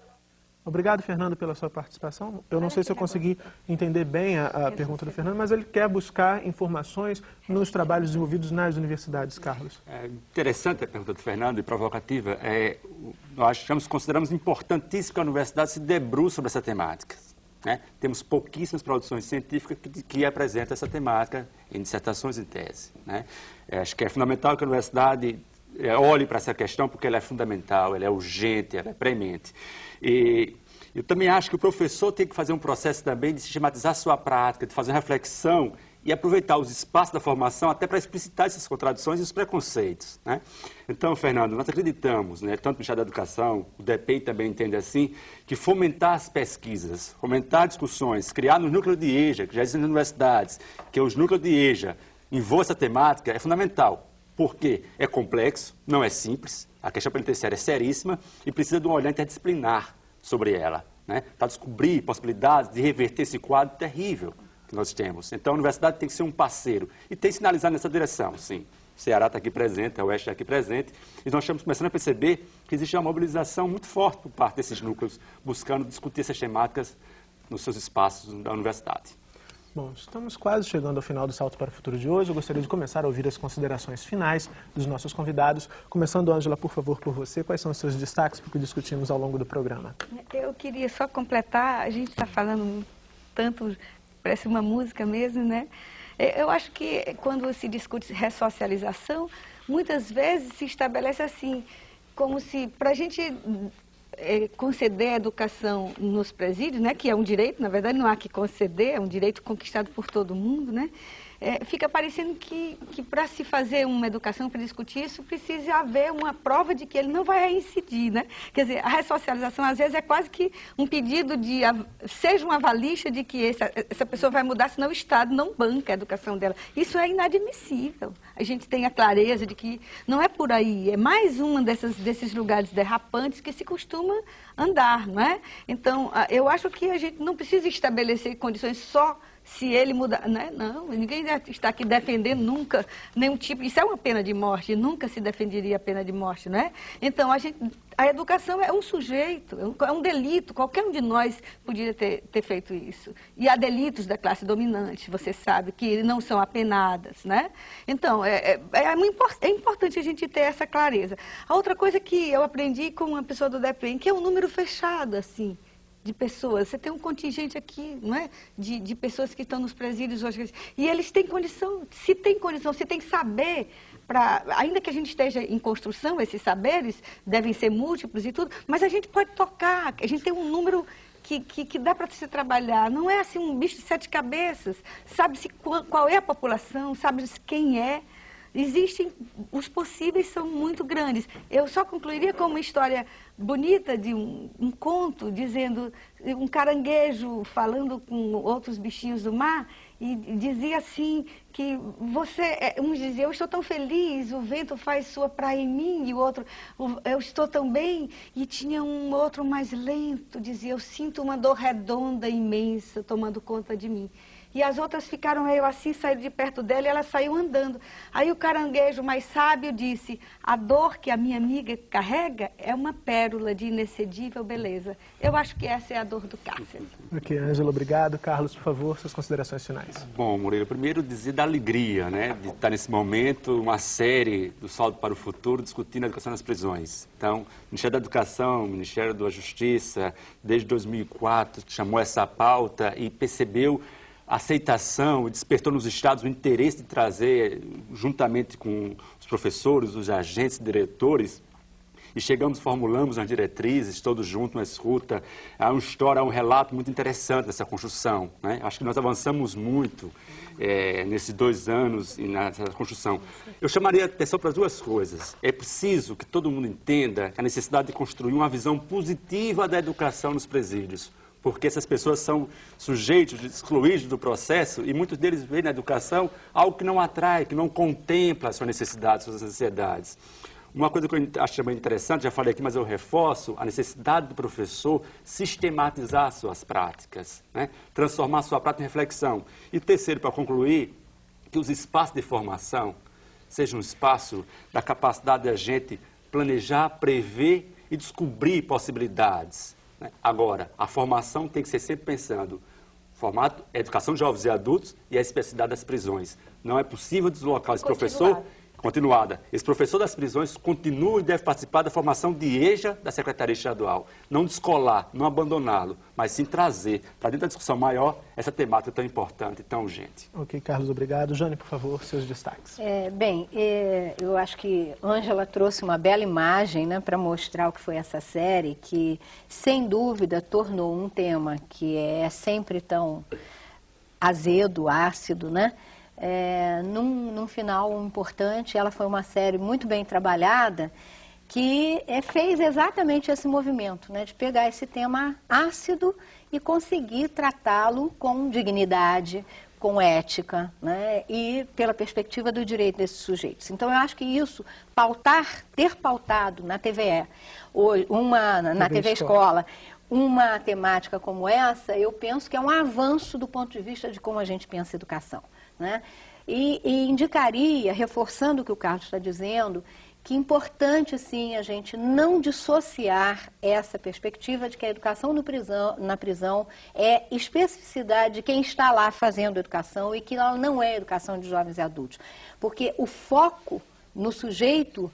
Obrigado, Fernando, pela sua participação. Eu não sei se eu consegui entender bem a pergunta do Fernando, mas ele quer buscar informações nos trabalhos desenvolvidos nas universidades, Carlos. É interessante a pergunta do Fernando e provocativa. Nós consideramos importantíssimo que a universidade se debruce sobre essa temática. Né? Temos pouquíssimas produções científicas que apresentam essa temática em dissertações e tese. Né? Acho que é fundamental que a universidade olhe para essa questão, porque ela é fundamental, ela é urgente, ela é premente. E eu também acho que o professor tem que fazer um processo também de sistematizar a sua prática, de fazer uma reflexão e aproveitar os espaços da formação até para explicitar essas contradições e os preconceitos. Né? Então, Fernando, nós acreditamos, né, tanto no Ministério da Educação, o DEPEN também entende assim, que fomentar as pesquisas, fomentar discussões, criar no núcleo de EJA, que já existem nas universidades, que os núcleos de EJA envolvam essa temática, é fundamental. Porque é complexo, não é simples, a questão penitenciária é seríssima e precisa de um olhar interdisciplinar sobre ela, né? Para descobrir possibilidades de reverter esse quadro terrível que nós temos. Então a universidade tem que ser um parceiro e tem que sinalizar nessa direção, sim. O Ceará está aqui presente, a Oeste está aqui presente, e nós estamos começando a perceber que existe uma mobilização muito forte por parte desses núcleos, buscando discutir essas temáticas nos seus espaços da universidade. Bom, estamos quase chegando ao final do Salto para o Futuro de hoje. Eu gostaria de começar a ouvir as considerações finais dos nossos convidados. Começando, Ângela, por favor, por você. Quais são os seus destaques para o que discutimos ao longo do programa? Eu queria só completar, a gente está falando tanto, parece uma música mesmo, né? Eu acho que quando se discute ressocialização, muitas vezes se estabelece assim, como se, para a gente conceder a educação nos presídios, né, que é um direito, na verdade não há que conceder, é um direito conquistado por todo mundo, né, fica parecendo que para se fazer uma educação, para discutir isso, precisa haver uma prova de que ele não vai reincidir, né? Quer dizer, a ressocialização às vezes é quase que um pedido de, seja uma avaliação de que essa pessoa vai mudar, senão o Estado não banca a educação dela. Isso é inadmissível. A gente tem a clareza de que não é por aí, é mais um desses lugares derrapantes que se costuma andar, não é? Então, eu acho que a gente não precisa estabelecer condições só se ele mudar, né? Não, ninguém está aqui defendendo nunca nenhum tipo, isso é uma pena de morte, nunca se defenderia a pena de morte, não é? Então, a educação é um sujeito, é um delito, qualquer um de nós poderia ter feito isso. E há delitos da classe dominante, você sabe, que não são apenadas, né? Então, é importante a gente ter essa clareza. A outra coisa que eu aprendi com uma pessoa do DEPEN, que é um número fechado, assim, de pessoas. Você tem um contingente aqui, não é? De pessoas que estão nos presídios hoje. E eles têm condição, se tem que saber, ainda que a gente esteja em construção, esses saberes devem ser múltiplos e tudo, mas a gente pode tocar, a gente tem um número que dá para se trabalhar. Não é assim um bicho de 7 cabeças. Sabe-se qual é a população, sabe-se quem é. Existem, os possíveis são muito grandes. Eu só concluiria com uma história bonita de um conto, dizendo um caranguejo falando com outros bichinhos do mar, e dizia assim que um dizia, eu estou tão feliz, o vento faz sua praia em mim, e o outro, eu estou tão bem, e tinha um outro mais lento, dizia, eu sinto uma dor redonda, imensa, tomando conta de mim. E as outras ficaram meio assim, saíram de perto dela e ela saiu andando. Aí o caranguejo mais sábio disse, a dor que a minha amiga carrega é uma pérola de inexcedível beleza. Eu acho que essa é a dor do cárcere. Ok, Ângela, obrigado. Carlos, por favor, suas considerações finais. Bom, Moreira, primeiro dizer da alegria, né, de estar nesse momento, uma série do Salto para o Futuro, discutindo a educação nas prisões. Então, o Ministério da Educação, o Ministério da Justiça, desde 2004, chamou essa pauta e percebeu aceitação, despertou nos estados o interesse de trazer, juntamente com os professores, os agentes, diretores, e formulamos as diretrizes, todos juntos, uma escuta, há uma história, há um relato muito interessante dessa construção, né? Acho que nós avançamos muito nesses 2 anos nessa construção. Eu chamaria a atenção para 2 coisas. É preciso que todo mundo entenda a necessidade de construir uma visão positiva da educação nos presídios, porque essas pessoas são sujeitos, excluídos do processo, e muitos deles veem na educação algo que não atrai, que não contempla as suas necessidades, suas ansiedades. Uma coisa que eu acho também interessante, já falei aqui, mas eu reforço, a necessidade do professor sistematizar suas práticas, né? Transformar sua prática em reflexão. E terceiro, para concluir, que os espaços de formação sejam um espaço da capacidade da gente planejar, prever e descobrir possibilidades. né? Agora, a formação tem que ser sempre pensando formato, educação de jovens e adultos e a especificidade das prisões. Não é possível deslocar esse professor... Continuada. Esse professor das prisões continua e deve participar da formação de EJA da Secretaria Estadual. Não descolar, não abandoná-lo, mas sim trazer para dentro da discussão maior essa temática tão importante e tão urgente. Ok, Carlos, obrigado. Jane, por favor, seus destaques. Eu acho que Ângela trouxe uma bela imagem, né, para mostrar o que foi essa série, que, sem dúvida, tornou um tema que é sempre tão azedo, ácido, né? Num final importante. Ela foi uma série muito bem trabalhada que fez exatamente esse movimento, né, de pegar esse tema ácido e conseguir tratá-lo com dignidade, com ética, né, e pela perspectiva do direito desses sujeitos. Então, eu acho que isso, ter pautado na TVE, na TV Escola, uma temática como essa, eu penso que é um avanço do ponto de vista de como a gente pensa educação, né? E indicaria, reforçando o que o Carlos está dizendo, que é importante, sim, a gente não dissociar essa perspectiva de que a educação na prisão é especificidade de quem está lá fazendo educação e que ela não é educação de jovens e adultos. Porque o foco no sujeito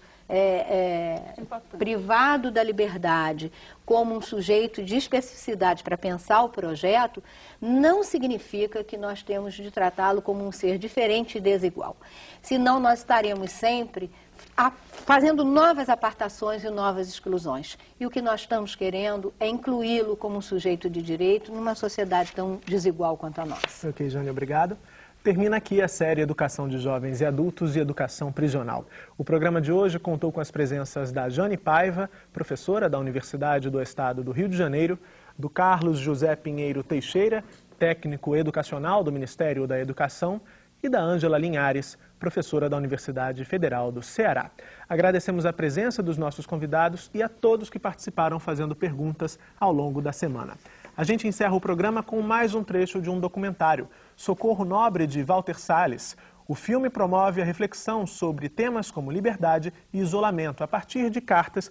privado da liberdade como um sujeito de especificidade para pensar o projeto, não significa que nós temos de tratá-lo como um ser diferente e desigual. Senão nós estaremos sempre fazendo novas apartações e novas exclusões. E o que nós estamos querendo é incluí-lo como um sujeito de direito numa sociedade tão desigual quanto a nossa. Ok, Jane, obrigado. Termina aqui a série Educação de Jovens e Adultos e Educação Prisional. O programa de hoje contou com as presenças da Jane Paiva, professora da Universidade do Estado do Rio de Janeiro, do Carlos José Pinheiro Teixeira, técnico educacional do Ministério da Educação, e da Ângela Linhares, professora da Universidade Federal do Ceará. Agradecemos a presença dos nossos convidados e a todos que participaram fazendo perguntas ao longo da semana. A gente encerra o programa com mais um trecho de um documentário, Socorro Nobre, de Walter Salles. O filme promove a reflexão sobre temas como liberdade e isolamento a partir de cartas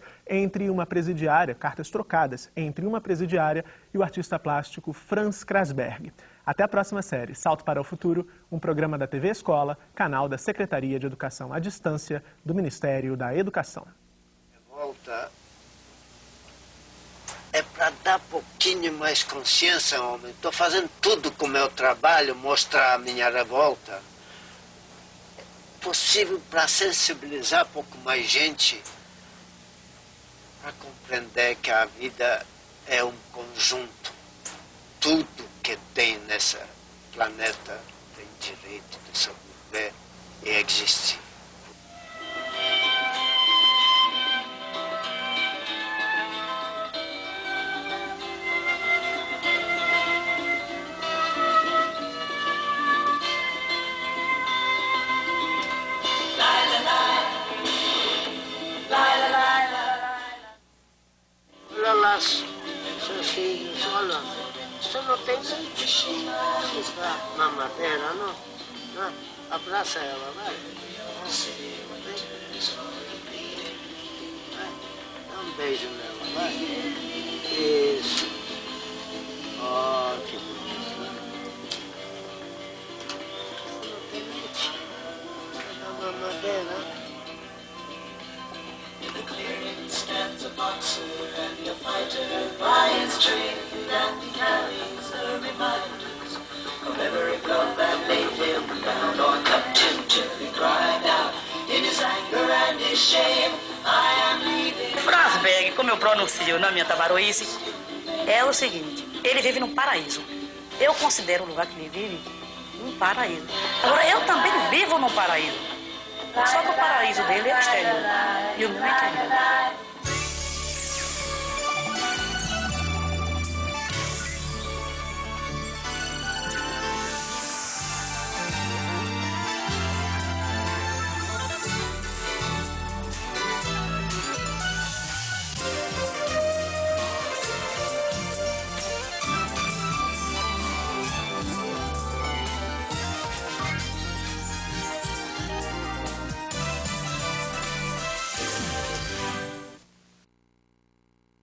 trocadas entre uma presidiária e o artista plástico Franz Krasberg. Até a próxima série, Salto para o Futuro, um programa da TV Escola, canal da Secretaria de Educação à Distância do Ministério da Educação. Volta é para dar pouquinho mais consciência, homem. Estou fazendo tudo com o meu trabalho, mostrar a minha revolta. É possível para sensibilizar um pouco mais gente, para compreender que a vida é um conjunto. Tudo que tem nesse planeta tem direito de sobreviver e existir. Olha lá, seus filhos, olha. Você não tem nem mamadeira, não? Abraça ela, vai. Dá um beijo nela, vai. Isso. Ó, que bonito. Você não tem nem mamadeira. In the clearing stands a boxer and a fighter by his trade, and he carries the reminders of every blow that laid him down or cut him till he cried out in his anger and his shame, I am leaving. Krasberg, como eu pronuncio na minha tabaroice, é o seguinte: ele vive num paraíso. Eu considero o lugar que ele vive um paraíso. Agora, eu também vivo num paraíso. Só que o paraíso dele é o exterior e o meu é interior.